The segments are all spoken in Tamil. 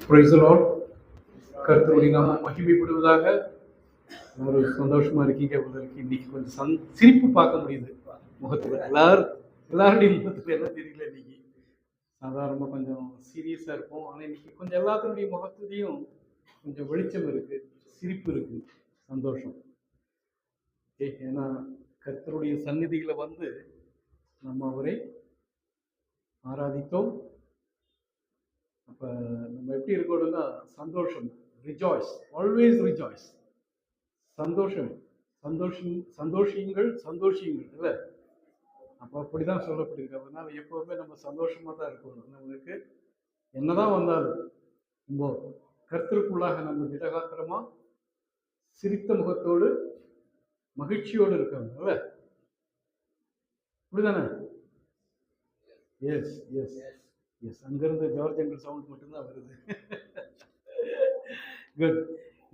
Praise the Lord. கர்த்தருடைய நாமம் மகிமைப்படுவதாக. ஒரு சந்தோஷமா இருக்கீங்க. உங்களுக்கு இன்னைக்கு கொஞ்சம் சிரிப்பு பார்க்க முடியுது முகத்துல. எல்லாருடைய முகத்துல என்ன தெரியல. இன்னைக்கு சாதாரணமாக கொஞ்சம் சீரியஸா இருப்போம். ஆனால் இன்னைக்கு கொஞ்சம் எல்லாத்தினுடைய முகத்துலையும் கொஞ்சம் வெளிச்சம் இருக்கு, சிரிப்பு இருக்கு, சந்தோஷம். ஏன்னா கர்த்தருடைய சந்நிதியில வந்து நம்ம அவரை ஆராதித்தோம். அப்ப நம்ம எப்படி இருக்கணும்னா சந்தோஷம், ரிஜாய்ஸ், ஆல்வேஸ் ரிஜாய்ஸ், சந்தோஷம், சந்தோஷியுங்கள் இல்ல. அப்போ அப்படிதான் சொல்லப்படுகிறது. அதனால எப்பவுமே நம்ம சந்தோஷமா தான் இருக்கணும். நம்மளுக்கு என்னதான் வந்தாலும் ரொம்ப கர்த்தருக்குள்ளாக நம்ம திடகாத்திரமா சிரித்த முகத்தோடு மகிழ்ச்சியோடு இருக்கணும் இல்ல. அப்படிதானே? Yes yes yes. அங்கிருந்து ஜார்ஜ் எங்கள் சவுண்ட் மட்டும்தான் வருது. குட்.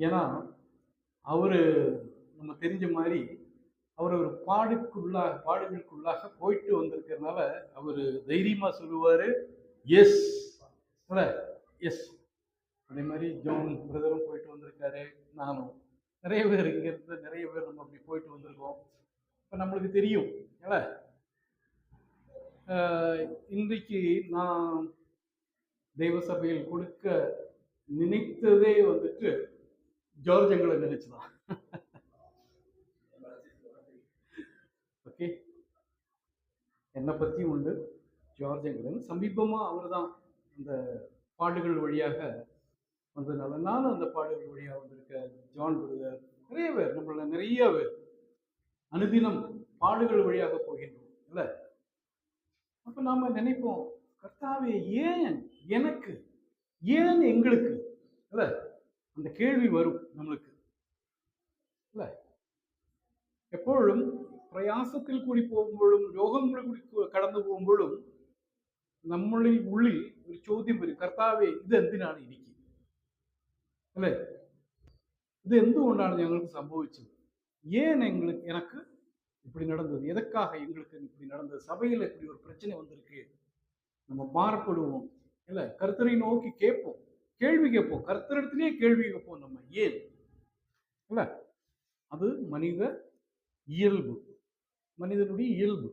ஏன்னா அவரு நம்ம தெரிஞ்ச மாதிரி அவர் ஒரு பாடுகளுக்குள்ளாக போயிட்டு வந்திருக்கிறதுனால அவர் தைரியமா சொல்லுவாரு எஸ் எஸ். அதே மாதிரி ஜோன் பிரதரும் போயிட்டு வந்திருக்காரு, நானும் நிறைய பேர் இங்க இருந்து நிறைய பேர் நம்ம அப்படி போயிட்டு வந்திருக்கோம். இப்ப நம்மளுக்கு தெரியும் இல்ல. இன்றைக்கு நான் தெய்வ சபையில் கொடுக்க நினைத்ததே வந்துட்டு ஜார்ஜ் எங்களை நினைச்சுதான். ஓகே, என்னை பத்தி உண்டு ஜார்ஜ் எங்களன். சமீபமா அவர் தான் அந்த பாடுகள் வழியாக வந்ததுனால நானும் அந்த பாடுகள் வழியாக வந்திருக்க. ஜான் பிரதர், நிறைய பேர், நம்மள நிறைய பேர் அனுதினம் பாடுகள் வழியாக போகின்றோம் இல்ல. அப்ப நாம நினைப்போம், கர்த்தாவே ஏன் எனக்கு, ஏன் எங்களுக்கு இல்ல, அந்த கேள்வி வரும் நம்மளுக்கு இல்ல. எப்பொழுதும் பிரயாசத்தில் கூடி போகும்போதும் രോഗങ്ങളിൽ கடந்து പോകുമ്പോഴും നമ്മളിൽ ഉള്ളിൽ ഒരു ചോദ്യം വരും, കർത്താവേ ഇത് എന്തിനാണ് എനിക്ക് അല്ലേ, ഇത് എന്തുകൊണ്ടാണ് ഞങ്ങൾക്ക് സംഭവിച്ചത്, ஏன் எனக்கு இப்படி நடந்தது, எதற்காக எங்களுக்கு இப்படி நடந்தது, சபையில இப்படி ஒரு பிரச்சனை வந்திருக்கு. நம்ம மாறப்படுவோம் இல்ல, கர்த்தரை நோக்கி கேட்போம், கேள்வி கேட்போம், கர்த்தரிடத்திலேயே கேள்வி கேட்போம் நம்ம ஏன் இல்ல. அது மனித இயல்பு, மனிதனுடைய இயல்பு.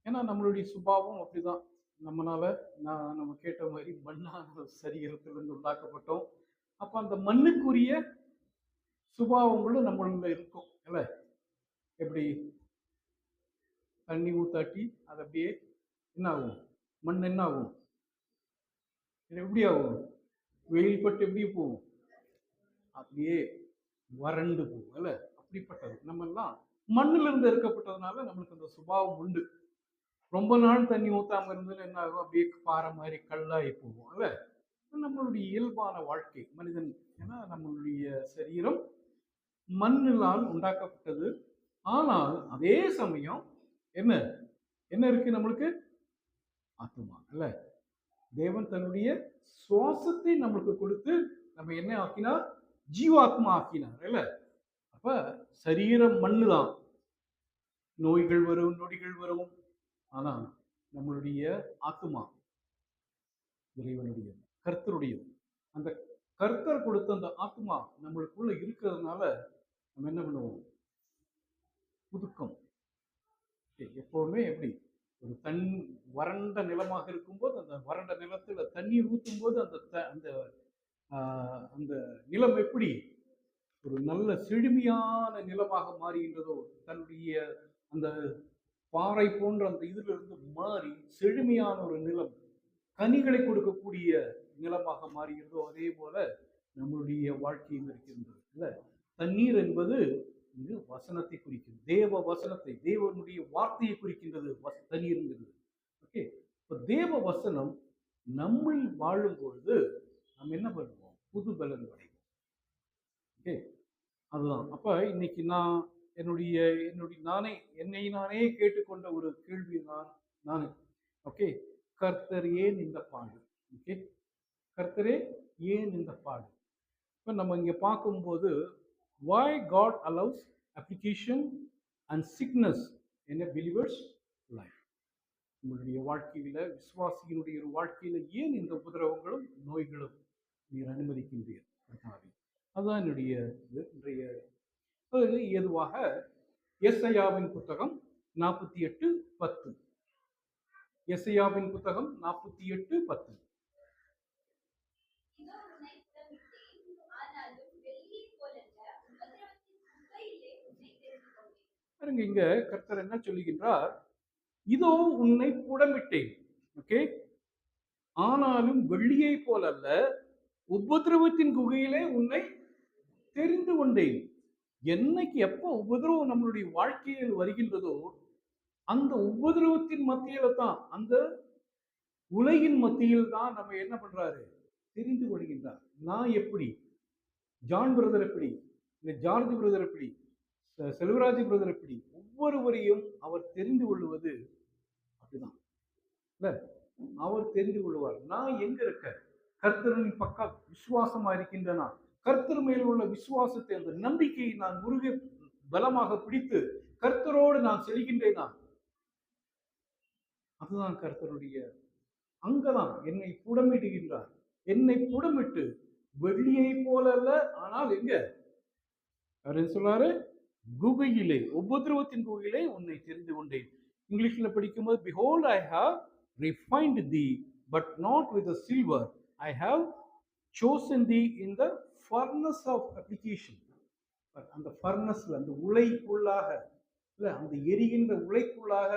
ஏன்னா நம்மளுடைய சுபாவம் அப்படிதான். நம்ம கேட்ட மாதிரி மண்ணான சரீரத்திலிருந்து உண்டாக்கப்பட்டோம். அப்ப அந்த மண்ணுக்குரிய சுபாவங்களும் நம்மள இருக்கும் இல்ல. எப்படி தண்ணி ஊத்தாட்டி அது அப்படியே என்ன ஆகும், மண் என்ன ஆகும், எப்படி ஆகும், வெயில் பட்டு எப்படி போகும், அப்படியே வறண்டு போகும் இல்ல. அப்படிப்பட்டது நம்ம எல்லாம் மண்ணில இருந்து இருக்கப்பட்டதுனால நம்மளுக்கு அந்த சுபாவம் உண்டு. ரொம்ப நாள் தண்ணி ஊத்தாம இருந்ததுன்னு என்ன ஆகும், அப்படியே பாறை மாதிரி கல்லாகி போகும் இல்ல. நம்மளுடைய இயல்பான வாழ்க்கை மனிதன். ஏன்னா நம்மளுடைய சரீரம் மண்ணினால் உண்டாக்கப்பட்டது. ஆனால் அதே சமயம் என்ன என்ன இருக்கு நம்மளுக்கு, ஆத்மா இல்ல. தேவன் தன்னுடைய சுவாசத்தை நம்மளுக்கு கொடுத்து நம்ம என்ன ஆக்கினார், ஜீவாத்மா ஆக்கினார் இல்ல. அப்ப சரீரம் மண்ணு தான், நோய்கள் வரும், நொடிகள் வரும். ஆனா நம்மளுடைய ஆத்மா இறைவனுடையது, கர்த்தருடையது. அந்த கர்த்தர் கொடுத்த அந்த ஆத்மா நம்மளுக்குள்ள இருக்கிறதுனால நம்ம என்ன பண்ணுவோம், புதுக்கம். எப்பவுமே எப்படி ஒரு வறண்ட நிலமாக இருக்கும்போது அந்த வறண்ட நிலத்துல தண்ணீர் ஊற்றும் போது அந்த அந்த நிலம் எப்படி ஒரு நல்ல செழுமையான நிலமாக மாறுகின்றதோ, தன்னுடைய அந்த பாறை போன்ற அந்த இதுல இருந்து மாறி செழுமையான ஒரு நிலம், கனிகளை கொடுக்கக்கூடிய நிலமாக மாறுகிறதோ, அதே போல நம்மளுடைய வாழ்க்கையும் இருக்கின்றது இல்ல. தண்ணீர் என்பது இங்கு வசனத்தை குறிக்கிறது, தேவ வசனத்தை, தேவனுடைய வார்த்தையை குறிக்கின்றது தண்ணீர்ங்கிறது. ஓகே, இப்ப தேவ வசனம் நம்ம வாழும் பொழுது நம்ம என்ன பண்ணுவோம், புது பலன் அடைவோம். ஓகே, அதுதான். அப்ப இன்னைக்கு நான் என்னை நானே கேட்டுக்கொண்ட ஒரு கேள்வி நானு ஓகே, கர்த்தர் ஏன் இந்த பாடு, ஓகே, கர்த்தரே ஏன் இந்த பாடு. இப்ப நம்ம இங்க பார்க்கும்போது why God allows application and sickness in a believer's life. உங்களுடைய வாழ்க்கையில, விசுவாசியினுடைய ஒரு வாழ்க்கையில ஏன் இந்த உபதிரவங்களும் நோய்களும் நீர் அனுமதிக்கின்றீர் கர்த்தாவே. அதுதான் என்னுடைய இன்றைய ஏதுவாக எஸ்ஐயாவின் புத்தகம் 48:10. எஸ்ஐயாவின் புத்தகம் 48:10. இங்க கர்த்தர் என்ன சொல்லுகின்றார்? இதோ உன்னை புடமிட்டேன். ஓகே, ஆனாலும் வெள்ளியை போல அல்ல, உபதிரவத்தின் குகையிலே உன்னை தெரிந்து கொண்டேன். என்னைக்கு எப்ப உபதிரவம் நம்மளுடைய வாழ்க்கையில் வருகின்றதோ அந்த உபதிரவத்தின் மத்தியில தான், அந்த உலகின் மத்தியில் தான் நம்ம என்ன பண்றாரு? தெரிந்து கொள்கின்றார். நான் எப்படி, ஜான் பிரதர் எப்படி, இல்லை ஜார்ஜ் பிரதர் எப்படி, செல்வராஜ் பிரதர் எப்படி, ஒவ்வொருவரையும் அவர் தெரிந்து கொள்வது அப்படிதான் இல்ல. அவர் தெரிந்து கொள்வார். நான் எங்க இருக்க, கர்த்தரின் பக்கம் விசுவாசமா இருக்கின்றனா, கர்த்தர் மேல் உள்ள விசுவாசத்தை, அந்த நம்பிக்கையை நான் முருக பலமாக பிடித்து கர்த்தரோடு நான் செல்கின்றேனா, அதுதான் கர்த்தருடைய. அங்கதான் என்னை புடமிடுகின்றார். என்னை புடமிட்டு வெள்ளியை போல அல்ல, ஆனால் எங்க சொல்றாரு? குகையிலே, உபதிரவத்தின் குகையிலே உன்னை தெரிந்து கொண்டேன். இங்கிலீஷ்ல படிக்கும்போது behold I have refined thee but not with the silver, I have chosen thee in the furnace of application. அந்த ஃபர்னஸ்ல, அந்த உலைக்குள்ளாக இல்ல, அந்த எரிகின்ற உலைக்குள்ளாக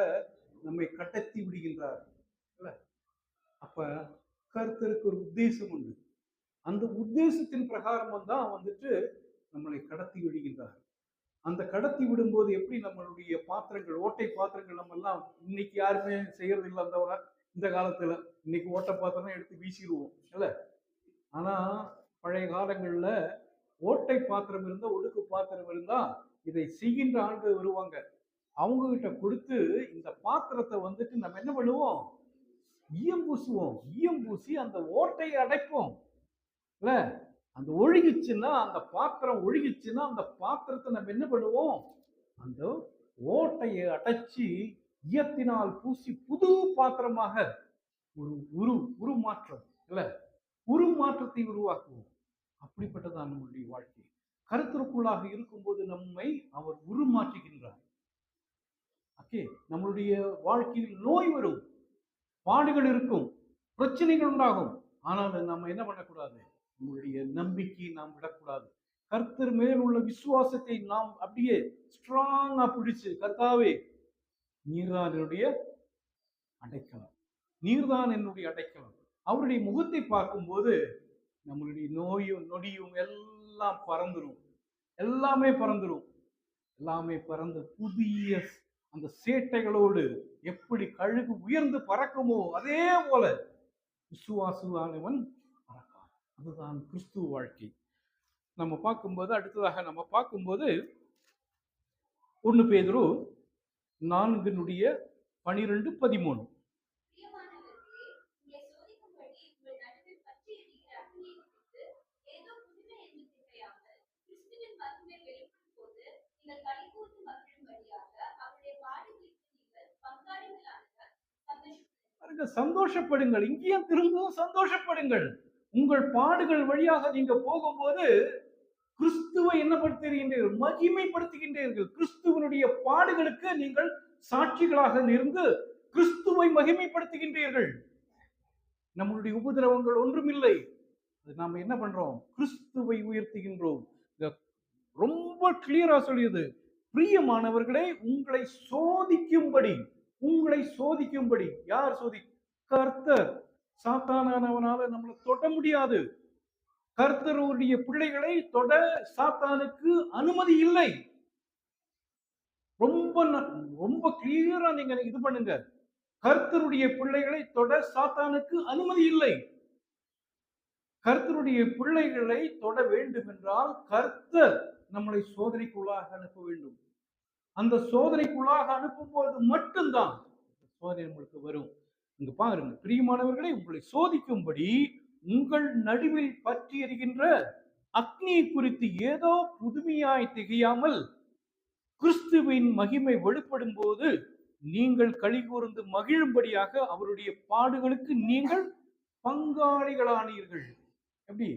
நம்மை கடத்தி விடுகின்றார் இல்ல. அப்ப கர்த்தருக்கு ஒரு உத்தேசம் உண்டு. அந்த உத்தேசத்தின் பிரகாரம் தான் வந்துட்டு நம்மளை கடத்தி விடுகின்றார். அந்த கடத்தி விடும்போது எப்படி நம்மளுடைய பாத்திரங்கள், ஓட்டை பாத்திரங்கள், நம்ம எல்லாம் இன்னைக்கு யாருமே செய்யறது இல்லை. அந்த இந்த காலத்துல இன்னைக்கு ஓட்டை பாத்திரம் எடுத்து வீசிடுவோம் இல்ல. ஆனா பழைய காலங்கள்ல ஓட்டை பாத்திரம் இருந்தா, ஒடுக்கு பாத்திரம் இருந்தா, இதை செய்கின்ற ஆண்கள் வருவாங்க. அவங்க கிட்ட கொடுத்து இந்த பாத்திரத்தை வந்துட்டு நம்ம என்ன பண்ணுவோம்? ஈயம் பூசுவோம். ஈயம் பூசி அந்த ஓட்டையை அடைப்போம் இல்ல. அந்த ஒழுகிச்சுன்னா, அந்த பாத்திரம் ஒழுகிச்சுன்னா, அந்த பாத்திரத்தை நம்ம என்ன பண்ணுவோம்? அந்த ஓட்டையை அடைச்சி ஈயத்தினால் பூசி புது பாத்திரமாக ஒரு உருமாற்றம் இல்ல, உருமாற்றத்தை உருவாக்குவோம். அப்படிப்பட்டதான் நம்முடைய வாழ்க்கை. கர்த்தருக்குள்ளாக இருக்கும்போது நம்மை அவர் உருமாற்றுகின்றார். ஓகே, நம்மளுடைய வாழ்க்கையில் நோய் வரும், பாடுகள் இருக்கும், பிரச்சனைகள் உண்டாகும். ஆனால் நம்ம என்ன பண்ணக்கூடாது? நம்மளுடைய நம்பிக்கையை நாம் விடக்கூடாது. கர்த்தர் மேல் உள்ள விசுவாசத்தை நாம் அப்படியே ஸ்ட்ராங்கா பிடிச்சு, கர்த்தாவே நீர்தான் என்னுடைய அடைக்கலம், நீர்தான் என்னுடைய அடைக்கலம். அவருடைய முகத்தை பார்க்கும்போது நம்மளுடைய நோயும் நொடியும் எல்லாம் பறந்துடும், எல்லாமே பறந்துடும், எல்லாமே பறந்து புதிய அந்த சேட்டைகளோடு எப்படி கழுகு உயர்ந்து பறக்குமோ அதே போல விசுவாசுவானவன் பறக்கான். அதுதான் கிறிஸ்துவ வாழ்க்கை. நம்ம பார்க்கும்போது, அடுத்ததாக நம்ம பார்க்கும்போது 1 பேதுரு 4:12-13. சந்தோஷப்படுங்கள். இங்கேயும் திரும்பவும் சந்தோஷப்படுங்கள். உங்கள் பாடுகள் வழியாக நீங்க போகும்போது கிறிஸ்துவை என்ன படுத்துகின்றீர்கள்? மகிமைப்படுத்துகின்றீர்கள். கிறிஸ்துவனுடைய பாடுகளுக்கு நீங்கள் சாட்சிகளாக இருந்து கிறிஸ்துவை மகிமைப்படுத்துகின்றீர்கள். நம்மளுடைய உபதிரவங்கள் ஒன்றுமில்லை. நாம என்ன பண்றோம்? கிறிஸ்துவை உயர்த்துகின்றோம். ரொம்ப கிளியரா சொல்லியது, பிரியமானவர்களே, உங்களை சோதிக்கும்படி. யார் கர்த்தர். சாத்தானானவனால நம்மளை தொட முடியாது. கர்த்தருடைய பிள்ளைகளை தொட சாத்தானுக்கு அனுமதி இல்லை. ரொம்ப கிளியரா நீங்க இது பண்ணுங்க. கர்த்தருடைய பிள்ளைகளை தொட சாத்தானுக்கு அனுமதி இல்லை. கர்த்தருடைய பிள்ளைகளை தொட வேண்டும் என்றால் கர்த்தர் நம்மளை சோதனைக்குள்ளாக அனுப்ப வேண்டும். அந்த சோதனைக்குள்ளாக அனுப்பும் போது மட்டும்தான் சோதனை நம்மளுக்கு வரும். இங்க பாருங்க, பிரியமானவர்களை, உங்களை சோதிக்கும்படி உங்கள் நடுவில் பற்றி எரிகின்ற அக்னியை குறித்து ஏதோ புதுமையாய் திகையாமல் கிறிஸ்துவின் மகிமை வெளிப்படும் போது நீங்கள் களி கூர்ந்து மகிழும்படியாக அவருடைய பாடுகளுக்கு நீங்கள் பங்காளிகளானீர்கள். எப்படி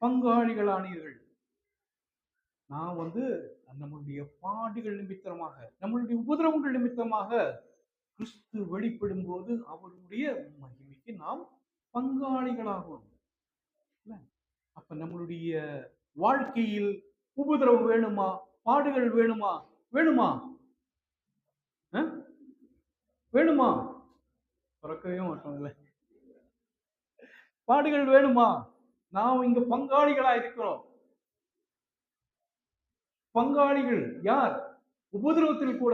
பங்காளிகளானீர்கள். நான் நம்மளுடைய பாடுகள் நிமித்தமாக, நம்மளுடைய உபதிரவங்கள் நிமித்தமாக கிறிஸ்து வெளிப்படும் போது அவருடைய மகிமைக்கு நாம் பங்காளிகளாகும். அப்ப நம்மளுடைய வாழ்க்கையில் உபதிரவம் வேணுமா? பாடுகள் வேணுமா? வேணுமா? வேணுமா? பிறக்கவே மாட்டோம்ல. பாடுகள் வேணுமா? நாம் இங்க பங்காளிகளா இருக்கிறோம். பங்காளிகள் யார்? உபதிரவத்தில் கூட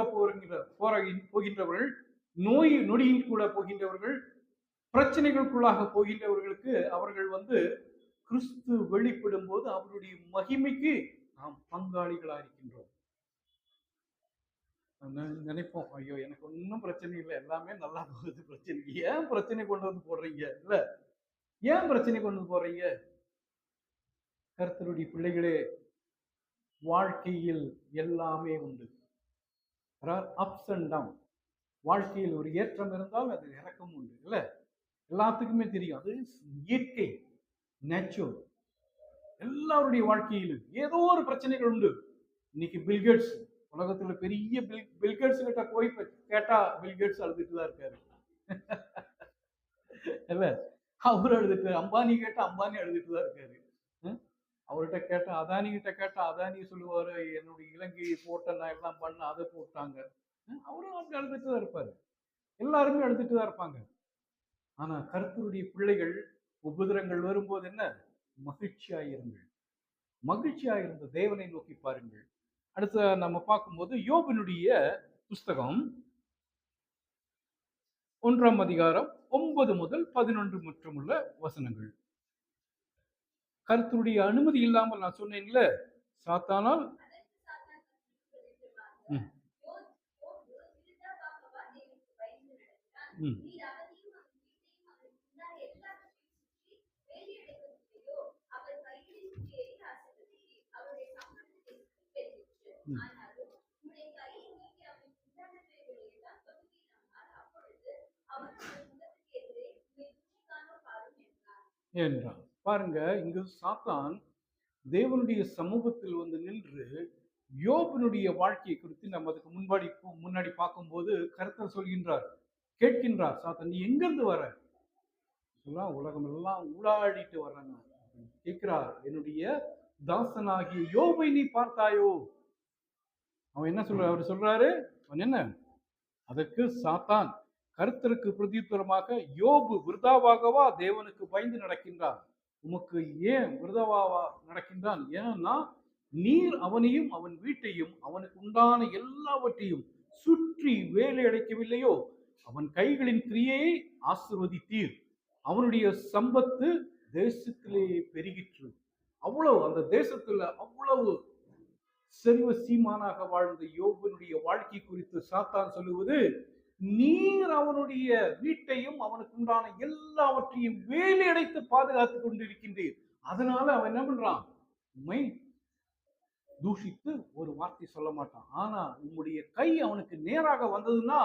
போகின்றவர்கள், நோய் நொடியில் கூட போகின்றவர்கள், பிரச்சனைகளுக்குள்ளாக போகின்றவர்களுக்கு அவர்கள் கிறிஸ்து வெளிப்படும் போது அவருடைய மகிமைக்கு நாம் பங்காளிகளா இருக்கின்றோம். நினைப்போம், ஐயோ எனக்கு ஒன்றும் பிரச்சனை இல்லை, எல்லாமே நல்லா போகுது, பிரச்சனை ஏன் பிரச்சனை கொண்டு வந்து போடுறீங்க? இல்ல, ஏன் பிரச்சனை கொண்டு வந்து போடுறீங்க? கர்த்தருடைய பிள்ளைகளே, வாழ்க்கையில் எல்லாமே உண்டு. Ups and down. வாழ்க்கையில் ஒரு ஏற்றம் இருந்தால் அது இறக்கம் உண்டு. இல்ல, எல்லாத்துக்குமே தெரியும், அது இயற்கை, நேச்சுரல். எல்லாருடைய வாழ்க்கையிலும் ஏதோ ஒரு பிரச்சனைகள் உண்டு. இன்னைக்கு பில்கேட்ஸ், உலகத்துல பெரிய பில்கேட்ஸ் கிட்ட போய் கேட்டா பில்கேட்ஸ் அழுதுட்டு தான் இருக்காரு. இல்ல, அவர் அழுதுட்டு, அம்பானி கேட்டா அம்பானி அழுதுட்டு தான் இருக்காரு. அவர்கிட்ட கேட்டா, அதானி கிட்ட கேட்டா அதானி சொல்லுவாரு, என்னுடைய இலங்கையை போட்ட நான் எல்லாம் பண்ண, அதை போட்டாங்க. அவரும் அப்படி அழுதுட்டு தான் இருப்பாரு. எல்லாருமே அழுதுட்டு தான் இருப்பாங்க. ஆனா கர்த்தருடைய பிள்ளைகள் உபதிரங்கள் வரும்போது என்ன? மகிழ்ச்சியாயிருங்கள். மகிழ்ச்சியாயிருந்த தேவனை நோக்கி பாருங்கள். அடுத்த நம்ம பார்க்கும்போது யோபினுடைய புஸ்தகம் 1ஆம் அதிகாரம் 9 முதல் 11 மற்றும் உள்ள வசனங்கள். கர்த்தருடைய அனுமதி இல்லாமல் நான் சொன்னேன்ல, சாத்தானால் என்றான். பாருங்க, இங்கு சாத்தான் தேவனுடைய சமூகத்தில் நின்று யோபினுடைய வாழ்க்கையை குறித்து நம்ம அதுக்கு முன்னாடி பார்க்கும்போது கர்த்தர் சொல்கின்றார், கேட்கின்றார், சாத்தான் நீ எங்கிருந்து வர? உலகம் எல்லாம் ஊடாடிட்டு வர்றாங்க. கேட்கிறார், என்னுடைய தாசனாகிய யோபை நீ பார்த்தாயோ? அவன் என்ன சொல்ற? அவர் சொல்றாரு, அவன் என்ன? அதற்கு சாத்தான் கர்த்தருக்கு பிரதியுத்தரமாக, யோபு விருதாவாகவா தேவனுக்கு பயந்து நடக்கின்றான்? உமக்கு ஏன் விருதாவா நடக்கின்றான்? ஏன்னா நீர் அவனையும் அவன் வீட்டையும் அவனுக்கு உண்டான எல்லாவற்றையும் சுற்றி வேலை அடைக்கவில்லையோ? அவன் கைகளின் கிரியையை ஆசிர்வதித்தீர், அவனுடைய சம்பத்து தேசத்திலே பெருகிற்று. அவ்வளவு, அந்த தேசத்துல அவ்வளவு செல்வ சீமானாக வாழ்ந்த யோபனுடைய வாழ்க்கை குறித்து சாத்தான் சொல்லுவது, நீர் அவனுடைய வீட்டையும் அவனுக்கு உண்டான எல்லாவற்றையும் வேலை அடைத்து பாதுகாத்துக் கொண்டிருக்கின்றீர். அதனால அவன் என்ன பண்றான்? உண்மை தூஷித்து ஒரு வார்த்தை சொல்ல மாட்டான். ஆனா உம்முடைய கை அவனுக்கு நேராக வந்ததுன்னா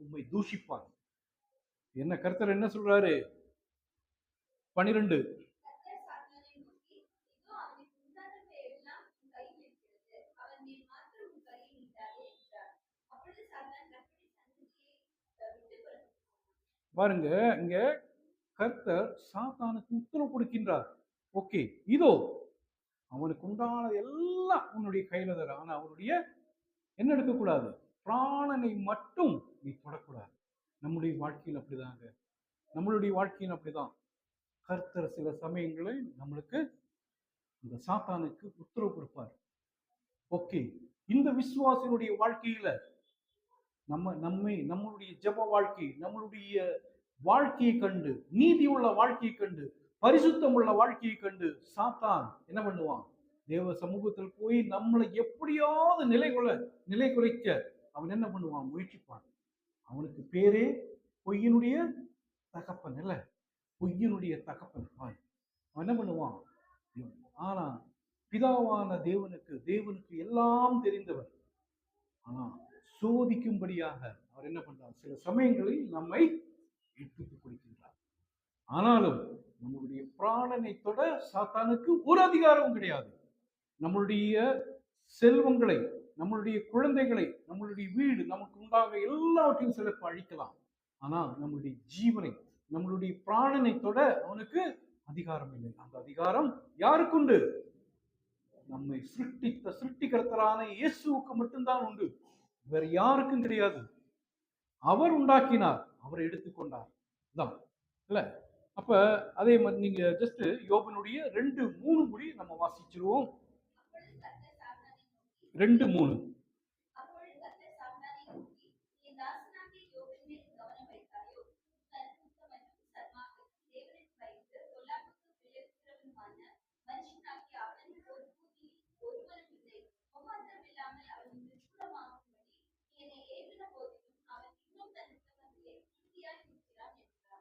உண்மை தூஷிப்பான். என்ன கர்த்தர் என்ன சொல்றாரு? 12 பாருங்க, இங்க கர்த்தர் சாத்தானுக்கு உத்தரவு கொடுக்கின்றார். ஓகே, இதோ அவனுக்கு உண்டான எல்லாம் உன்னுடைய கையில தர, ஆனா அவனுடைய என்ன எடுக்கக்கூடாது? பிராணனை மட்டும் நீ தொடக்கூடாது. நம்முடைய வாழ்க்கையில் அப்படிதாங்க. நம்மளுடைய வாழ்க்கையில் அப்படிதான். கர்த்தர் சில சமயங்களில் நம்மளுக்கு இந்த சாத்தானுக்கு உத்தரவு கொடுப்பார். ஓகே, இந்த விசுவாசினுடைய வாழ்க்கையில நம்மளுடைய ஜெப வாழ்க்கை, நம்மளுடைய வாழ்க்கையை கண்டு, நீதி உள்ள வாழ்க்கையை கண்டு, பரிசுத்தம் உள்ள வாழ்க்கையை கண்டு சாத்தான் என்ன பண்ணுவான்? தேவ சமூகத்தில் போய் நம்மளை எப்படியாவது நிலை குறைக்க அவன் என்ன பண்ணுவான்? முயற்சிப்பான். அவனுக்கு பேரே பொய்யினுடைய தகப்பன். இல்ல, பொய்யினுடைய தகப்பன். அவன் என்ன பண்ணுவான்? ஆனா பிதாவான தேவனுக்கு எல்லாம் தெரிந்தவர். ஆனா சோதிக்கும்படியாக அவர் என்ன பண்றார்? சில சமயங்களில் நம்மை எடுத்துக் கொடுக்கின்றார். ஆனாலும் நம்மளுடைய பிராணனை தொட சாத்தானுக்கு ஒரு அதிகாரமும் கிடையாது. நம்மளுடைய செல்வங்களை, நம்மளுடைய குழந்தைகளை, நம்மளுடைய வீடு, நமக்கு உண்டாக எல்லாவற்றையும் சிலப்பு அழிக்கலாம். ஆனா நம்மளுடைய ஜீவனை, நம்மளுடைய பிராணனை தொட அவனுக்கு அதிகாரம் இல்லை. அந்த அதிகாரம் யாருக்குண்டு? நம்மை சிருஷ்டித்த சிருஷ்டிகர்த்தரான இயேசுவுக்கு மட்டும்தான் உண்டு. வேற யாருக்கும் கிடையாது. அவர் உண்டாக்கினார், அவர் எடுத்துக்கொண்டார் தான் இல்ல. அப்ப அதே மாதிரி நீங்க ஜஸ்ட் யோபனுடைய 2:3 முடி நம்ம வாசிச்சிருவோம். 2:3.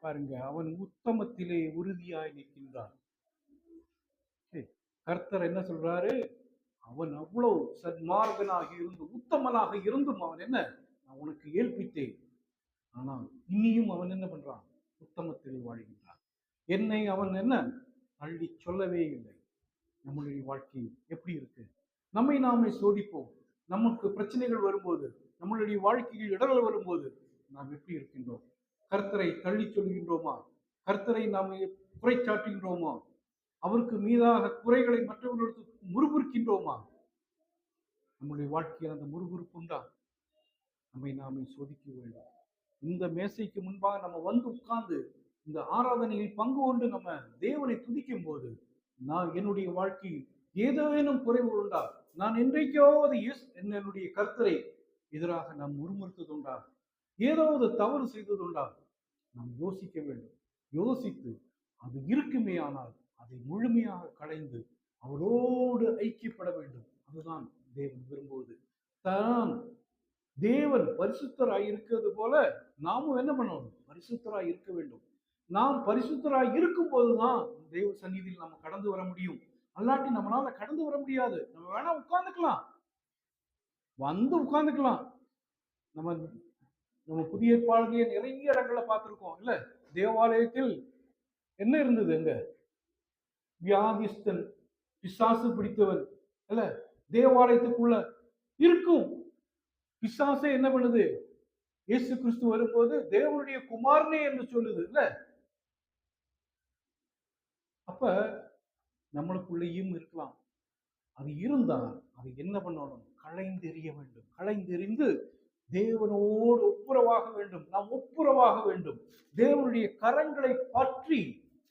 பாருங்க, அவன் உத்தமத்திலே உறுதியாய் நிற்கின்றான். கர்த்தர் என்ன சொல்றாரு? அவன் அவ்வளவு சன்மார்கனாக இருந்து உத்தமனாக இருந்தும் அவன் என்ன, நான் உனக்கு ஏற்பித்தேன். ஆனால் இனியும் அவன் என்ன பண்றான்? உத்தமத்தில் வாழ்கின்றான். என்னை அவன் என்ன தள்ளி சொல்லவே இல்லை. நம்மளுடைய வாழ்க்கை எப்படி இருக்கு? நம்மை நாமே சோதிப்போம். நமக்கு பிரச்சனைகள் வரும்போது, நம்மளுடைய வாழ்க்கையில் இடர்கள் வரும்போது நாம் எப்படி இருக்கின்றோம்? கர்த்தரை தள்ளி சொல்கின்றோமா? கர்த்தரை நாம் குறைச்சாட்டுகின்றோமா? அவருக்கு மீதாக குறைகளை மற்றவர்களுக்கு முறுமுறுக்கின்றோமா? நம்முடைய வாழ்க்கையில் அந்த முறுமுறுப்பு உண்டா? நம்மை நாமே சோதிக்க வேண்டும். இந்த மேசைக்கு முன்பாக நம்ம வந்து உட்கார்ந்து இந்த ஆராதனையில் பங்கு கொண்டு நம்ம தேவனை துதிக்கும் போது, நான் என்னுடைய வாழ்க்கையில் ஏதேனும் குறைவு உண்டா? நான் என்றைக்காவது என்னுடைய கர்த்தரை எதிராக நாம் முறுமுறுத்ததுண்டா? ஏதாவது தவறு செய்ததுண்டா? நாம் யோசிக்க வேண்டும். யோசித்து அது இருக்குமே ஆனால் அதை முழுமையாக களைந்து அவரோடு ஐக்கியப்பட வேண்டும். அதுதான் தேவன் விரும்புவது. தான் தேவன் பரிசுத்தராய் இருக்கிறது போல நாமும் என்ன பண்ணணும்? பரிசுத்தராய் இருக்க வேண்டும். நாம் பரிசுத்தராய் இருக்கும் போதுதான் தேவ சந்நிதியில் நம்ம கடந்து வர முடியும். அல்லாட்டி நம்மளால கடந்து வர முடியாது. நம்ம வேணா உட்கார்ந்துக்கலாம், வந்து உட்கார்ந்துக்கலாம். நம்ம நம்ம புதிய ஏற்பாடுலயே நிறைய இடங்களை பார்த்திருக்கோம் இல்ல. தேவாலயத்தில் என்ன இருந்தது? அங்க வியாதிஸ்தன், பிசாசு பிடித்தவன் இல்ல, தேவாலயத்துக்குள்ள இருக்கும். பிசாசே என்ன பண்ணுது? இயேசு கிறிஸ்து வரும்போது தேவனுடைய குமாரனே என்று சொல்லுது இல்ல. அப்ப நம்மளுக்குள்ளேயும் இருக்கலாம். அது இருந்தா அது என்ன பண்ணணும்? களைந்தெறிய வேண்டும். களைந்தெறிந்து தேவனோடு ஒப்புரவாக வேண்டும். நாம் ஒப்புரவாக வேண்டும். தேவனுடைய கரங்களை பற்றி,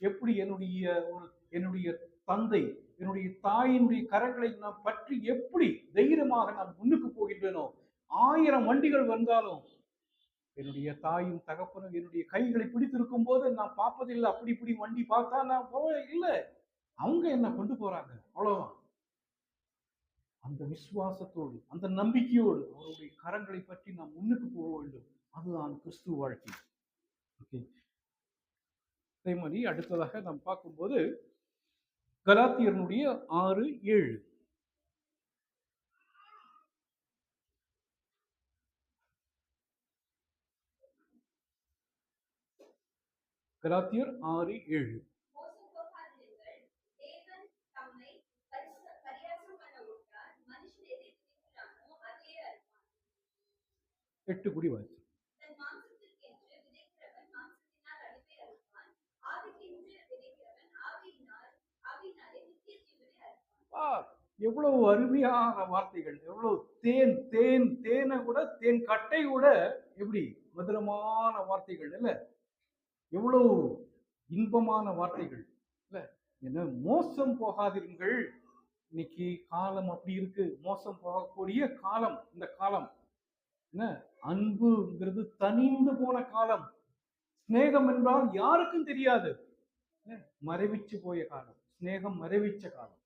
எப்படி என்னுடைய தந்தை, என்னுடைய தாயினுடைய கரங்களை நாம் பற்றி எப்படி தைரியமாக நான் முன்னுக்கு போகின்றேனோ, 1000 வண்டிகள் வந்தாலும் என்னுடைய தாயும் தகப்பனும் என்னுடைய கைகளை பிடித்திருக்கும் போது நான் பார்ப்பதில்லை. அப்படி இப்படி வண்டி பார்த்தா நான் போவேன் இல்லை. அவங்க என்ன கொண்டு போறாங்க, அவ்வளவுதான். அந்த விசுவாசத்தோடு, அந்த நம்பிக்கையோடு அவருடைய கரங்களை பற்றி நாம் முன்னுக்கு போக வேண்டும். அதுதான் கிறிஸ்துவ வாழ்க்கை. ஓகே. அதே மாதிரி அடுத்ததாக நாம் பார்க்கும்போது கலாத்தியருடைய 6:7. கலாத்தியர் 6:7. 8 குடி வாசி. எவ்வளவு அருமையான வார்த்தைகள்! எவ்வளவு தேன் தேன் தேனை கூட, தேன் கட்டை கூட எப்படி மதுரமான வார்த்தைகள் இல்ல. எவ்வளவு இன்பமான வார்த்தைகள் இல்ல. என்ன, மோசம் போகாதீர்கள். இன்னைக்கு காலம் அப்படி இருக்கு. மோசம் போகக்கூடிய காலம் இந்த காலம். என்ன, அன்புங்கிறது தனிந்து போன காலம். ஸ்நேகம் என்றால் யாருக்கும் தெரியாது, மறைவிச்சு போய காலம். ஸ்நேகம் மறைவிச்ச காலம்,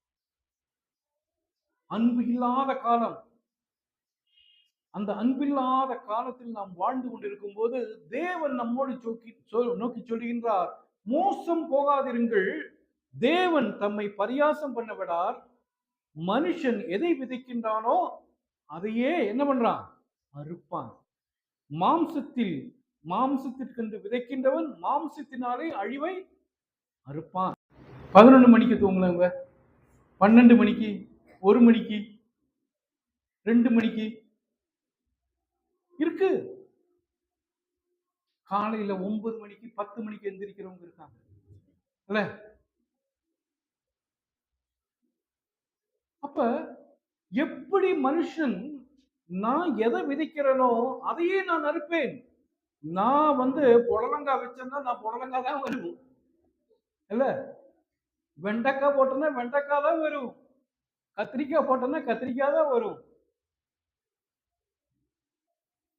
அன்பு இல்லாத காலம். அந்த அன்பில்லாத காலத்தில் நாம் வாழ்ந்து கொண்டிருக்கும் போது தேவன் நம்மோடு நோக்கி சொல்கின்றார், மோசம் போகாதிருங்கள். தேவன் தம்மை பரியாசம் பண்ண விடார். மனுஷன் எதை விதைக்கின்றானோ அதையே என்ன பண்றான்? அறுப்பான். மாம்சத்திற்கென்று விதைக்கின்றவன் மாம்சத்தினாலே அழிவை அறுப்பான். 11 மணிக்கு தூங்குனவங்க 12 மணிக்கு, 1 மணிக்கு, 2 மணிக்கு இருக்கு. காலையில 9 மணிக்கு 10 மணிக்கு எந்திரிக்கிறவங்க இருக்காங்க இல்ல? அப்ப எப்படி மனுஷன் நான் எதை விதைக்கிறேனோ அதையே நான் அறுப்பேன். நான் புடலங்கா வச்சேன்னா நான் புடலங்கா தான் வரும் இல்ல? வெண்டைக்காய் போட்டேன்னா வெண்டைக்காய் தான் வரும். கத்திரிக்காய் போட்டேன்னா கத்திரிக்காய் தான் வரும்.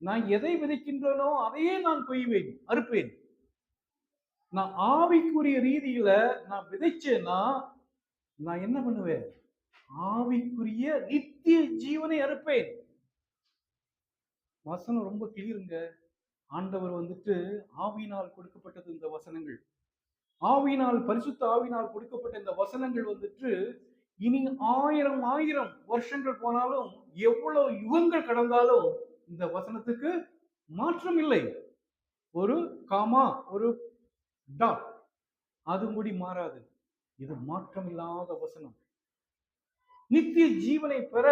நான் எதை விதைக்கின்றனோ அதையே நான் கொய்வேன், அறுப்பேன். நான் ஆவிக்குரிய ரீதியில நான் விதைச்சேன்னா நான் என்ன பண்ணுவேன்? ஆவிக்குரிய நித்திய ஜீவனை அறுப்பேன். வசனம் ரொம்ப கிளியருங்க. ஆண்டவர் ஆவியினால் கொடுக்கப்பட்டது இந்த வசனங்கள். ஆவியினால், பரிசுத்த ஆவியினால் கொடுக்கப்பட்ட இந்த வசனங்கள் இனி 1000 வருஷங்கள் போனாலும், எவ்வளவு யுகங்கள் கடந்தாலும் இந்த வசனத்துக்கு மாற்றம் இல்லை. ஒரு காமா, ஒரு டாட், அது முடி மாறாது. இது மாற்றம் இல்லாத வசனம். நித்திய ஜீவனை பெற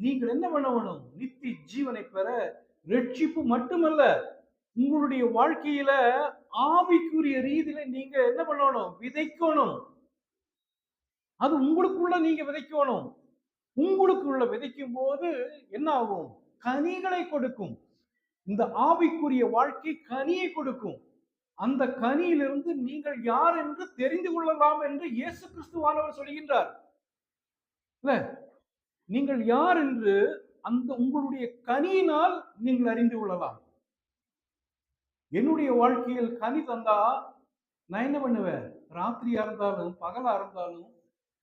நீங்கள் என்ன பண்ணணும்? நித்திய ஜீவனை பெற ரட்சிப்பு மட்டுமல்ல, உங்களுடைய வாழ்க்கையில ஆவிக்குரிய ரீதியில நீங்க என்ன பண்ணணும்? விதைக்கணும். அது உங்களுக்குள்ள நீங்க விதைக்கணும். உங்களுக்குள்ள விதைக்கும் போது என்ன ஆகும்? கனிகளை கொடுக்கும். இந்த ஆவிக்குரிய வாழ்க்கை கனியை கொடுக்கும். அந்த கனியிலிருந்து நீங்கள் யார் என்று தெரிந்து கொள்ளலாம் என்று இயேசு கிறிஸ்துவானவர் சொல்கின்றார். நீங்கள் யார் என்று அந்த உங்களுடைய கனியினால் நீங்கள் அறிந்து கொள்ளலாம். என்னுடைய வாழ்க்கையில் கனி தந்தா நான் என்ன பண்ணுவேன்? ராத்திரியா இருந்தாலும், பகலா இருந்தாலும்,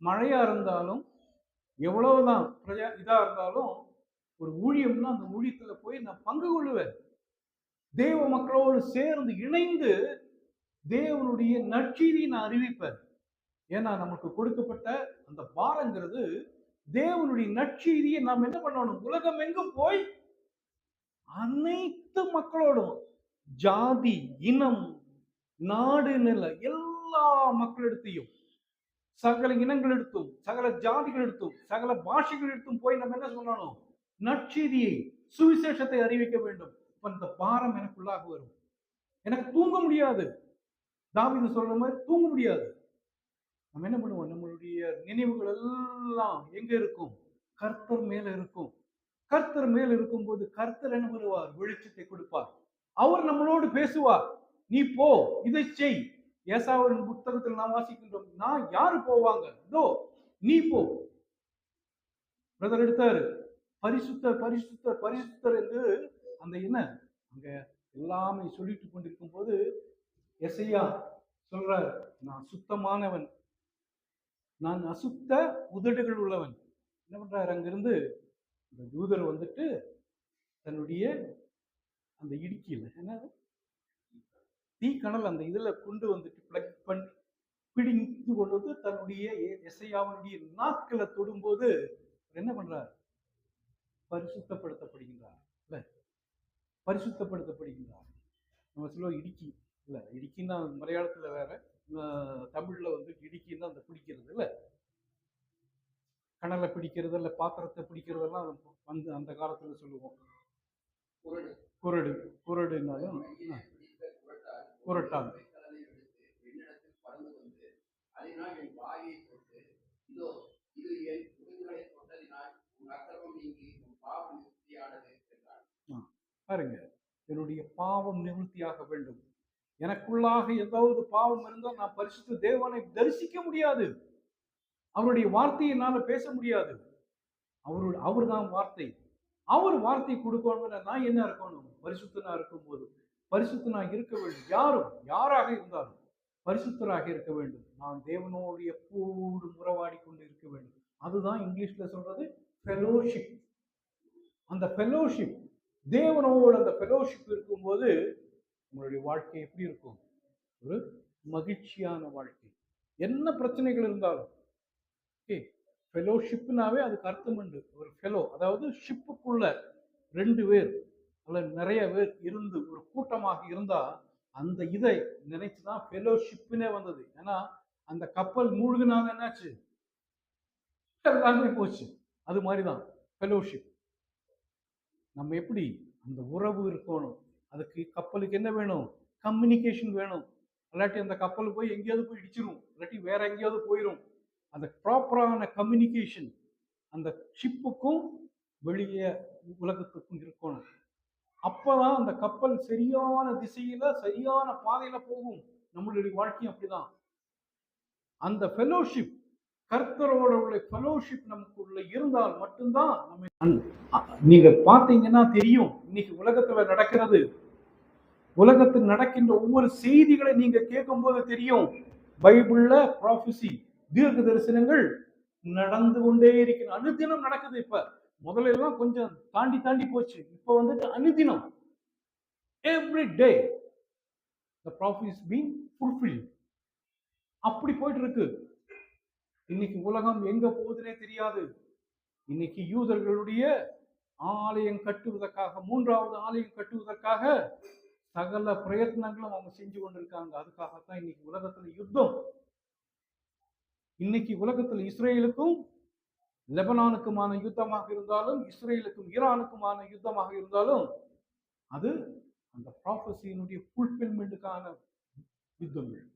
மழையா இருந்தாலும், எவ்வளவுதான் இதா இருந்தாலும், ஒரு ஊழியம்னா அந்த ஊழியத்துல போய் நான் பங்கு கொள்ளுவேன். தேவ மக்களோடு சேர்ந்து இணைந்து தேவனுடைய நற்செய்தியை நான் அறிவிப்பேன். ஏன்னா நமக்கு கொடுக்கப்பட்ட அந்த பாரங்கிறது தேவனுடைய நற்செய்தியை நாம் என்ன பண்ணணும்? உலகம் எங்கும் போய் அனைத்து மக்களோடும், ஜாதி, இனம், நாடு, நில, எல்லா மக்களிடத்தையும், சகல இனங்கள் எடுத்தும், சகல ஜாதிகள் எடுத்தும், சகல பாஷைகள் எடுத்தும் போய் நம்ம என்ன சொல்லணும்? நற்செய்தியை, சுவிசேஷத்தை அறிவிக்க வேண்டும். அந்த பாரம் எனக்குள்ளாக வரும். எனக்கு தூங்க முடியாது. தாவீது சொல்ற மாதிரி தூங்க முடியாது. நம்ம என்ன பண்ணுவோம்? நம்மளுடைய நினைவுகள் எல்லாம் எங்க இருக்கும்? கர்த்தர் மேல இருக்கும். கர்த்தர் மேல இருக்கும்போது கர்த்தர் என்ன பண்ணுவார்? வெளிச்சத்தை கொடுப்பார். அவர் நம்மளோடு பேசுவார். நீ போ, இதை செய். ஏசாவின் புத்தகத்தில் நாம் வாசிக்கின்றோம். நான் யாரு போவாங்க? இதோ நீ போ. பிரதர் எடுத்தாரு, பரிசுத்தர் பரிசுத்தர் பரிசுத்தர் என்று அந்த என்ன அங்க எல்லாமே சொல்லிட்டு கொண்டிருக்கும் போது எசையா சொல்றார், நான் சுத்தமானவன், நான் அசுத்த உதடுகள் உள்ளவன். என்ன பண்றாரு? அங்கிருந்து இந்த தூதர் தன்னுடைய அந்த இடுக்கியில் என்ன தீக்கணல் அந்த இதுல கொண்டு பிளக் பண்ணி பிடித்து கொண்டு தன்னுடைய எசையாவுடைய நாட்களை தொடும்போது என்ன பண்றார்? பரிசுத்தப்படுத்தப்படுகின்றார். இல்ல, பரிசுத்தப்படுத்தப்படுகின்றார். நம்ம சொல்லுவோம் இடுக்கி இல்ல, இடுக்கின்னா மலையாளத்துல வேற, தமிழ்ல இடுக்கின்னா அந்த பிடிக்கிறது இல்ல, கணலை பிடிக்கிறது இல்ல, பாத்திரத்தை பிடிக்கிறதெல்லாம் அந்த காலத்துல சொல்லுவோம். குரடு, குரடுனாலும் குரட்டான். பாருங்க, என்னுடைய பாவம் நிவர்த்தியாக வேண்டும். எனக்குள்ளாக ஏதாவது பாவம் இருந்தால் நான் பரிசுத்த தேவனை தரிசிக்க முடியாது. அவருடைய வார்த்தையை என்னால பேச முடியாது. அவர் தான் வார்த்தை. அவர் வார்த்தை கொடுக்கணும். நான் என்ன இருக்கணும்? பரிசுத்தனா இருக்கும் போது பரிசுத்தனாக இருக்க வேண்டும். யாராக இருந்தாலும் பரிசுத்தராக இருக்க வேண்டும். நான் தேவனோடு எப்போதும் உறவாடி கொண்டு இருக்க வேண்டும். அதுதான் இங்கிலீஷ்ல சொல்றது ஃபெலோஷிப். அந்த ஃபெலோஷிப், தேவனோடு அந்த ஃபெலோஷிப் இருக்கும்போது உங்களுடைய வாழ்க்கை எப்படி இருக்கும்? ஒரு மகிழ்ச்சியான வாழ்க்கை. என்ன பிரச்சனைகள் இருந்தாலும் ஃபெலோஷிப்னாவே அதுக்கு அர்த்தம் உண்டு. ஒரு ஃபெலோ, அதாவது ஷிப்புக்குள்ள 2 பேர் அல்ல நிறைய பேர் இருந்து ஒரு கூட்டமாக இருந்தா அந்த இதை நினைச்சுதான் ஃபெலோஷிப்னே வந்தது. ஏன்னா அந்த கப்பல் மூழ்கினால என்னாச்சு? எல்லாமே போச்சு. அது மாதிரிதான் ஃபெலோஷிப். நம்ம எப்படி அந்த உறவு இருக்கணும். அதுக்கு கப்பலுக்கு என்ன வேணும்? கம்யூனிகேஷன் வேணும். இல்லாட்டி அந்த கப்பல் போய் எங்கேயாவது போய் இடிச்சிரும், இல்லாட்டி வேற எங்கேயாவது போயிடும். அந்த ப்ராப்பரான கம்யூனிகேஷன் அந்த ஷிப்புக்கும் வெளியே உலகத்துக்கும் இருக்கணும். அப்பதான் அந்த கப்பல் சரியான திசையில சரியான பாதையில போகும். நம்மளுடைய வாழ்க்கையும் அப்படிதான். அந்த ஃபெலோஷிப், கர்த்தரோட உள்ள ஃபெலோஷிப் நமக்குள்ள இருந்தால் மட்டும்தான் நீங்க பாத்தீங்கன்னா தெரியும். இன்னைக்கு உலகத்துல நடக்கிறது, உலகத்தில் நடக்கின்ற ஒவ்வொரு செய்திகளை நீங்க கேட்கும் போது தெரியும். பைபிள்ல ப்ராஃபசி, தீர்க்க தரிசனங்கள் நடந்து கொண்டே இருக்கிற அனுதினம் நடக்குது. இப்ப முதல்ல எல்லாம் கொஞ்சம் தாண்டி தாண்டி போச்சு. இப்ப வந்துட்டு அனுதினம், every day the prophecy is being fulfilled. அப்படி போயிட்டு இருக்கு. இன்னைக்கு உலகம் எங்க போகுதுன்னே தெரியாது. இன்னைக்கு யூதர்களுடைய ஆலயம் கட்டுவதற்காக, 3வது ஆலயம் கட்டுவதற்காக சகல பிரயத்னங்களும் அவங்க செஞ்சு கொண்டிருக்காங்க. அதுக்காகத்தான் இன்னைக்கு உலகத்துல யுத்தம். இன்னைக்கு உலகத்துல இஸ்ரேலுக்கும் லெபனானுக்குமான யுத்தமாக இருந்தாலும், இஸ்ரேலுக்கும் ஈரானுக்குமான யுத்தமாக இருந்தாலும், அது அந்த ப்ராபசியினுடைய ஃபுல்ஃபில்மெண்ட்டுக்கான யுத்தங்கள்.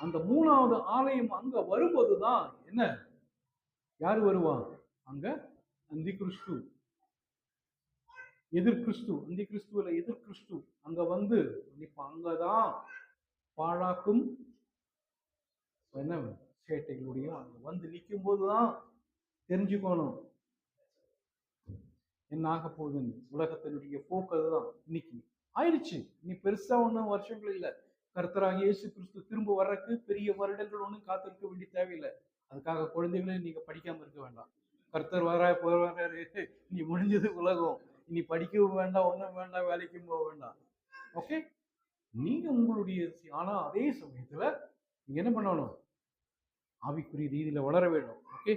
அந்த 3வது ஆலயம் அங்க வரும்போதுதான் என்ன, யாரு வருவான்? அங்க அந்தி கிறிஸ்து, எதிர் கிறிஸ்து, அந்தி கிறிஸ்துவில எதிர் கிறிஸ்து அங்க வந்து இப்ப அங்கதான் பாழாக்கும் என்ன சேட்டைகளுடைய அங்க வந்து நிற்கும் போதுதான் தெரிஞ்சுக்கணும் என்ன ஆக போகுதுன்னு. உலகத்தினுடைய போக்கு அதுதான். இன்னைக்கு ஆயிடுச்சு. நீ பெருசா ஒன்றும் வருஷங்கள் இல்லை. கர்த்தராகிய இயேசு கிறிஸ்து திரும்ப வர்றதுக்கு பெரிய வருடங்கள் ஒன்றும் காத்திருக்க வேண்டிய தேவையில்லை. அதுக்காக குழந்தைகளே நீங்க படிக்காம இருக்க வேண்டாம். கர்த்தர் வர்றாரு, நீ முடிஞ்சது உலகம், நீ படிக்கவும் வேண்டாம், ஒன்றும் வேண்டாம், வேலைக்கும் போக வேண்டாம். ஓகே, நீங்க உங்களுடைய, ஆனா அதே சமயத்துல நீங்க என்ன பண்ணணும்? ஆவிக்குரிய ரீதியில வளர வேண்டும். ஓகே,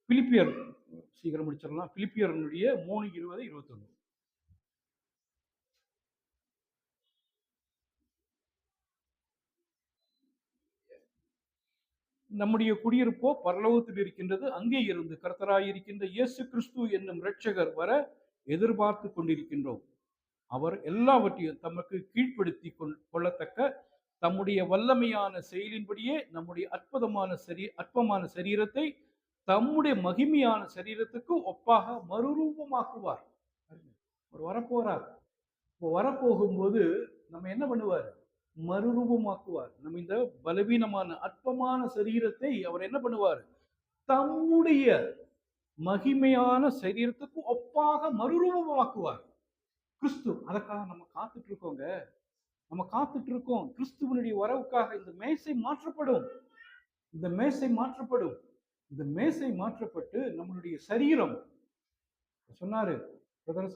பிலிப்பியர் சீக்கிரம் முடிச்சிடலாம். பிலிப்பியருடைய 3:20-21. நம்முடைய குடியிருப்போ பரலோகத்தில் இருக்கின்றது. அங்கே இருந்து கர்த்தராயிருக்கின்ற இயேசு கிறிஸ்து என்னும் இரட்சகர் வர எதிர்பார்த்து கொண்டிருக்கின்றோம். அவர் எல்லாவற்றையும் தமக்கு கீழ்ப்படுத்தி கொள்ளத்தக்க தம்முடைய வல்லமையான செயலின்படியே நம்முடைய அற்பமான சரீரத்தை தம்முடைய மகிமையான சரீரத்துக்கு ஒப்பாக மறுரூபமாக்குவார். அவர் வரப்போறார். இப்போ வரப்போகும்போது நம்ம என்ன பண்ணுவார்? மறுரூபமாக்குவார். நம்ம இந்த பலவீனமான அற்பமான சரீரத்தை அவர் என்ன பண்ணுவார்? தம்முடைய மகிமையான சரீரத்துக்கு ஒப்பாக மறுரூபமாக்குவார். கிறிஸ்து, அதற்காக நம்ம காத்துட்டு இருக்கோங்க. நம்ம காத்துட்டு இருக்கோம். கிறிஸ்துவனுடைய வரவுக்காக இந்த மேசை மாற்றப்படும். இந்த மேசை மாற்றப்படும். இந்த மேசை மாற்றப்பட்டு நம்மளுடைய சரீரம் சொன்னாரு,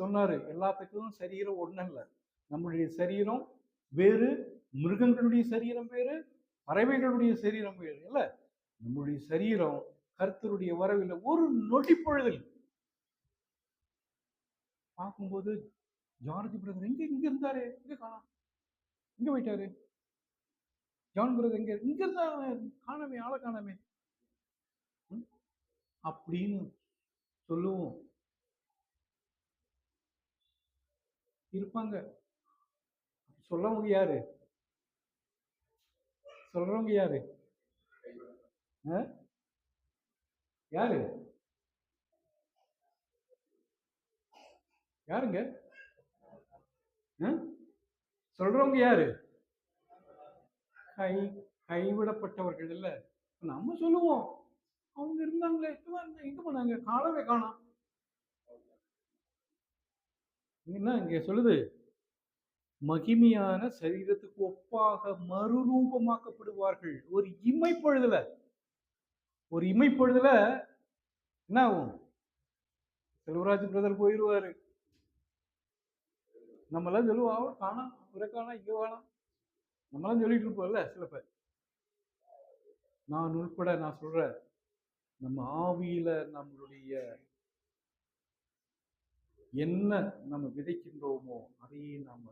சொன்னாரு, எல்லாத்துக்கும் சரீரம் ஒண்ணல்ல. நம்மளுடைய சரீரம் வேறு, மிருகங்களுடைய சரீரம் வேறு, பறவைகளுடைய சரீரம் வேறு இல்ல. நம்முடைய சரீரம் கர்த்தருடைய வரவில் ஒரு நொடி பொழுதில் பார்க்கும்போது, ஜார்ஜ் பிரதர் இங்க இருந்தாரு, இங்க காணோம், இங்க போயிட்டாரு. ஜான் பிரதர் இங்க இருந்தாரு, காணமே, ஆளை காணமே அப்படின்னு சொல்லுவோம். இருப்பாங்க. சொல்லவங்க யாரு? சொல்றவங்க யாரு? யாரு? யாருங்க சொல்றவங்க? யாரு? கைவிடப்பட்டவர்கள் இல்ல. நம்ம சொல்லுவோம், அவங்க இருந்தாங்களே, எங்க போனாங்க, காணவே காணோம். என்ன இங்க சொல்லுது? மகிமையான சரீரத்துக்கு ஒப்பாக மறுரூபமாக்கப்படுவார்கள். ஒரு இமைப்பொழுதுல என்ன ஆகும்? செல்வராஜ் பிரதர் போயிடுவாரு. நம்மளாம் சொல்லுவோம், காணோம், இவரை காணோம், இங்க வேணாம், நம்மளாம் சொல்லிட்டு இருப்போம்ல சில பேர். நான் உட்பட நான் சொல்றேன், நம்ம ஆவியில நம்மளுடைய என்ன நம்ம விதைக்கின்றோமோ அதையே நாம்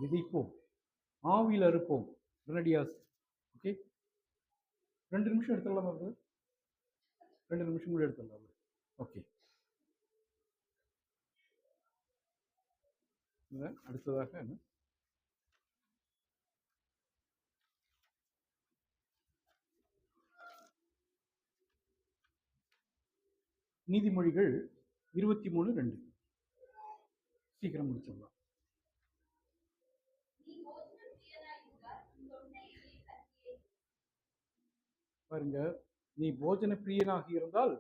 விதைப்போம். ஆவியில இருப்போம். ஓகே, 2 நிமிஷம் எடுத்துடலாமா அது? 2 நிமிஷம் கூட எடுத்துடலாம். ஓகே. அடுத்ததாக நீதிமொழிகள் 23:2. சீக்கிரம் முடிச்சிடலாம். பாருங்க, நீ போஜன பிரியனாக இருந்தால்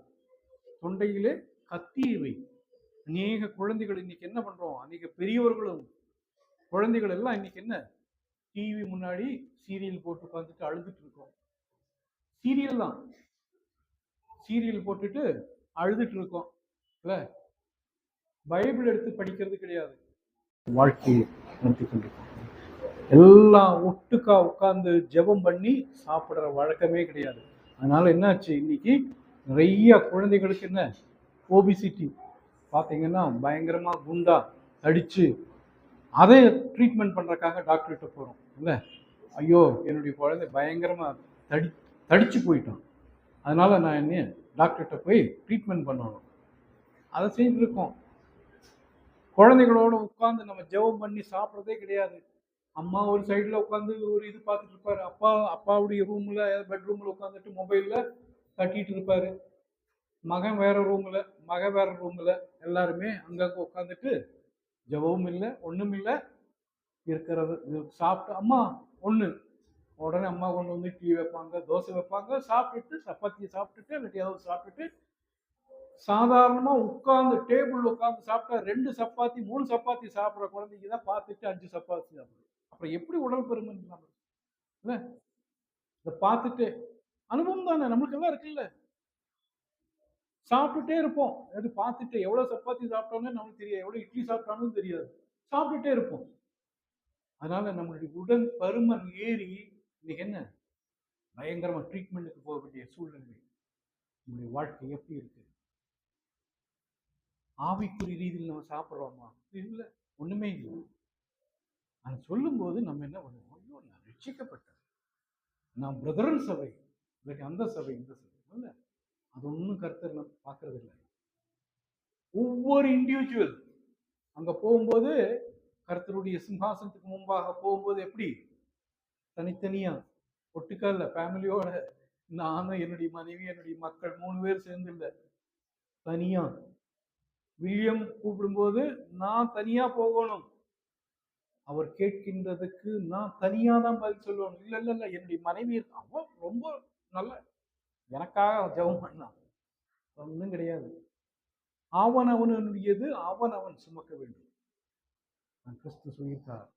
தொண்டையிலே கத்தியை வை. அநேக குழந்தைகள் இன்னைக்கு என்ன பண்றோம், அநேக பெரியவர்களும் குழந்தைகள் எல்லாம் இன்னைக்கு என்ன, டிவி முன்னாடி சீரியல் போட்டு உட்காந்துட்டு அழுதுட்டு இருக்கோம். சீரியல் தான், சீரியல் போட்டுட்டு அழுதுட்டு இருக்கோம். இல்ல, பைபிள் எடுத்து படிக்கிறது கிடையாது. வாழ்க்கையை நடத்தி கொண்டிருக்கோம். எல்லாம் ஒட்டுக்கா உட்கார்ந்து ஜெபம் பண்ணி சாப்பிடுற வழக்கமே கிடையாது. அதனால என்னாச்சு, இன்னைக்கு நிறைய குழந்தைகளுக்கு என்ன ஓபிசிட்டி பார்த்தீங்கன்னா பயங்கரமா குண்டா தடிச்சு, அதை ட்ரீட்மெண்ட் பண்றதுக்காக டாக்டர்கிட்ட போறோம். இல்ல, ஐயோ என்னுடைய குழந்தை பயங்கரமா தடிச்சு போயிட்டான், அதனால நான் என்ன டாக்டர்கிட்ட போய் ட்ரீட்மெண்ட் பண்ணணும். அதை செஞ்சுட்டு இருக்கோம். குழந்தைகளோட உட்காந்து நம்ம ஜெபம் பண்ணி சாப்பிட்றதே கிடையாது. அம்மா ஒரு சைடில் உட்காந்து ஒரு இது பார்த்துட்டு இருப்பாரு, அப்பாவுடைய ரூமில் பெட்ரூமில் உட்காந்துட்டு மொபைலில் தட்டிட்டு இருப்பாரு. மகன் வேற ரூமில், வேற ரூமில், எல்லாருமே அங்கங்கே உட்காந்துட்டு ஜெபமும் இல்லை ஒன்றும் இல்லை இருக்கிறது. சாப்பிட்டு அம்மா ஒன்று, உடனே அம்மா கொண்டு வந்து டீ வைப்பாங்க, தோசை வைப்பாங்க, சாப்பிட்டுட்டு சப்பாத்தியை சாப்பிட்டுட்டு இல்லாட்டியாவது சாப்பிட்டுட்டு சாதாரணமாக உட்காந்து டேபிள் உட்காந்து சாப்பிட்டா 2 சப்பாத்தி 3 சப்பாத்தி சாப்பிட்ற குழந்தைங்க தான் பார்த்துட்டு 5 சப்பாத்தி சாப்பிடுது. அப்புறம் எப்படி உடல் பருமன் இல்லை? இதை பார்த்துட்டு அனுபவம் தானே நம்மளுக்கு எல்லாம் இருக்குல்ல. சாப்பிட்டுட்டே இருப்போம், அது பார்த்துட்டு எவ்வளவு சப்பாத்தி சாப்பிட்டோன்னு நமக்கு தெரியாது, எவ்வளவு இட்லி சாப்பிட்டாலும் தெரியாது, சாப்பிட்டுட்டே இருப்போம். அதனால நம்மளுடைய உடல் பருமன் ஏறி இன்னைக்கு என்ன பயங்கரமா ட்ரீட்மெண்ட்டுக்கு போக வேண்டிய சூழ்நிலை. நம்முடைய வாழ்க்கை எப்படி இருக்கு? ஆவிக்குரிய ரீதியில் நம்ம சாப்பிட்றோமா? இல்லை, ஒண்ணுமே இல்லை. அது சொல்லும் போது நம்ம என்ன பண்ணுவோம், ஐயோ நான் ரட்சிக்கப்பட்டேன், நான் பிரதரன் சபை, அந்த சபை இந்த சபை இல்லை, அது ஒன்றும் கர்த்தர் நம்ம பார்க்கறது இல்லை. ஒவ்வொரு இண்டிவிஜுவல் அங்க போகும்போது கர்த்தருடைய சிம்ஹாசனத்துக்கு முன்பாக போகும்போது எப்படி தனித்தனியா ஒட்டுக்கா இல்லை, ஃபேமிலியோட நானும் என்னுடைய மனைவி என்னுடைய மக்கள் 3 பேர் சேர்ந்து இல்லை, தனியா. வில்லியம் கூப்பிடும்போது நான் தனியா போகணும், அவர் கேட்கின்றதுக்கு நான் தனியா தான் பதில் சொல்லணும். இல்லை இல்லை இல்லை, என்னுடைய மனைவி அவன் ரொம்ப நல்ல எனக்காக ஜெபம் பண்ணான், ஒன்றும் கிடையாது. அவனுடையது அவன் சுமக்க வேண்டும். கிறிஸ்து சொல்லியிருக்கார்,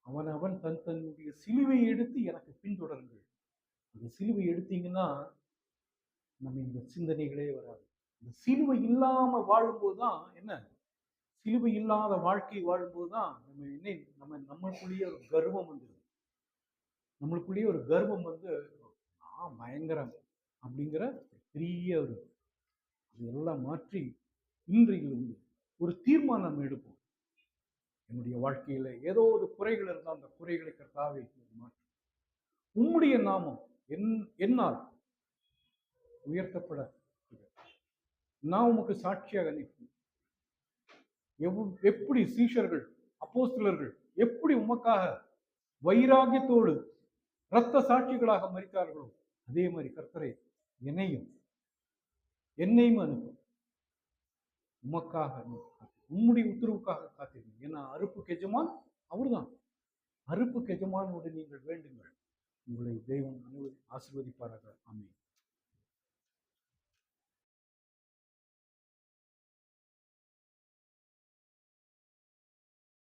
அவன் தன்னுடைய சிலுவை எடுத்து எனக்கு பின்தொடருங்கள். அந்த சிலுவை எடுத்தீங்கன்னா நம்ம இந்த சிந்தனைகளே வராது. இந்த சிலுவை இல்லாம வாழும்போது தான் என்ன, சிலுவை இல்லாத வாழ்க்கை வாழும்போது தான் நம்மளுக்குள்ளேயே ஒரு கர்வம் வந்துடும். நம்மளுக்குள்ளேயே ஒரு கர்வம் வந்து பயங்கரம் அப்படிங்கிற பெரிய ஒரு இதெல்லாம் மாற்றி இன்றையிலிருந்து ஒரு தீர்மானம் எடுப்போம். என்னுடைய வாழ்க்கையில ஏதோ ஒரு குறைகள் இருந்தால் அந்த குறைகளை கர்த்தாவே மாற்றி உம்முடைய நாமம் என்னால் உயர்த்தப்பட நான் உமக்கு சாட்சியாக நிற்பேன். எப்படி சீஷர்கள் அப்போஸ்தலர்கள் எப்படி உமக்காக வைராகியத்தோடு இரத்த சாட்சிகளாக மரித்தார்களோ அதே மாதிரி கர்த்தரே என்னையும் அனுப்பும். உமக்காக உம்முடைய உத்தரவுக்காக காத்திருங்க. ஏன்னா அறுப்புக்கு எஜமான் அவர்தான். அறுப்புக்கு எஜமானோடு நீங்கள் வேண்டுங்கள், உங்களை தெய்வம் ஆசீர்வதிப்பாராக. ஆமென்.